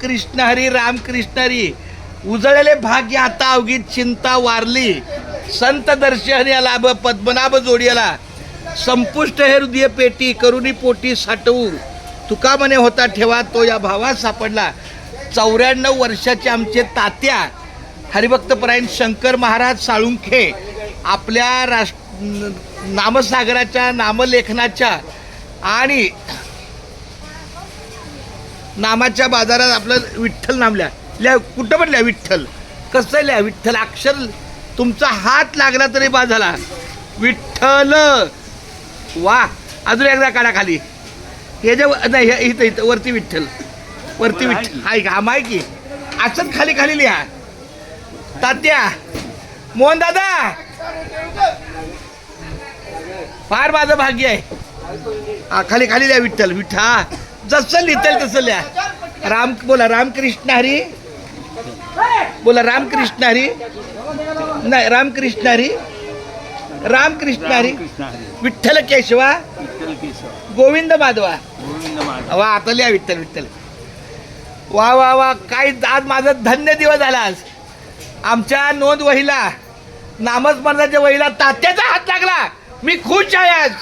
कृष्ण हरी राम कृष्ण हरी. उजळले भाग्य आता अवघी चिंता वारली. संत दर्शन या लाभ पद्मनाभ जोडियाला. संपुष्ट हे हृदय पेटी करुणी पोटी साठवू. तुका मने होता ठेवा तो या भावात सापडला. 94 वर्षाचे आमचे तात्या हरिभक्तपरायण शंकर महाराज साळुंखे आपल्या नामसागराच्या नामलेखनाच्या आणि नामाच्या बाजारात आपलं विठ्ठल नाम लिहा. कुठं पण लिहा विठ्ठल. कसं लिहा विठ्ठल. अक्षर तुमचा हात लागला तरी बाद झाला. विठ्ठल. वा. अजून एकदा काढा खाली. हे जे नाही इथं इथं वरती विठ्ठल. वरती विठ्ठल. हाय का. हा माय की असंच खाली खाली लिहा. तात्या मोहन दादा फार माझं भाग्य आहे. हा खाली खाली लिहा विठ्ठल. विठ्ठा जसं लिहिता तसं लिहा. राम बोला रामकृष्ण हरी. बोला रामकृष्ण हरी. नाही रामकृष्ण हरी. रामकृष्ण हरी. विठ्ठल केशवा गोविंद माधवा. वा आता लिहा विठ्ठल विठ्ठल. वा वा वा. काय आज माझा धन्य दिवस झाला. आज आमच्या नोंद वहीला नामस्मरणाच्या वहीला तात्याचा हात लागला. मी खुश आहे आज.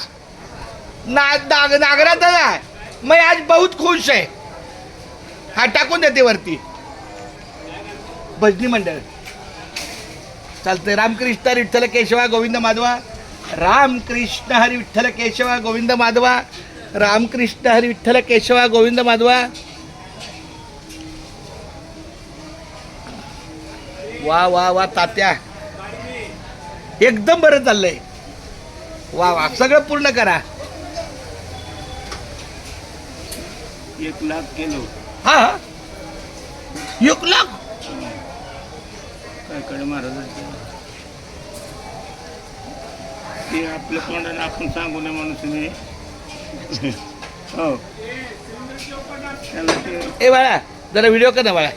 नागराचा आहे. मैं आज बहुत खुश आहे. हा टाकून देते वरती. भजनी मंडळ चालतंय. रामकृष्ण हरी विठ्ठल केशवा गोविंद माधवा. रामकृष्ण हरी विठ्ठल केशवा गोविंद माधवा. रामकृष्ण हरी विठ्ठल केशवा गोविंद माधवा. वा वा वा तात्या एकदम बरं चाललंय. वा वा. सगळं पूर्ण करा. 1 लाख केलो. हा 1 लाख. काय कडे महाराजांचे ते आपल्या तोंडाने आपण सांगू नये माणूस. हो त्याला ते ए बाळा जरा व्हिडिओ कर ना बाळा.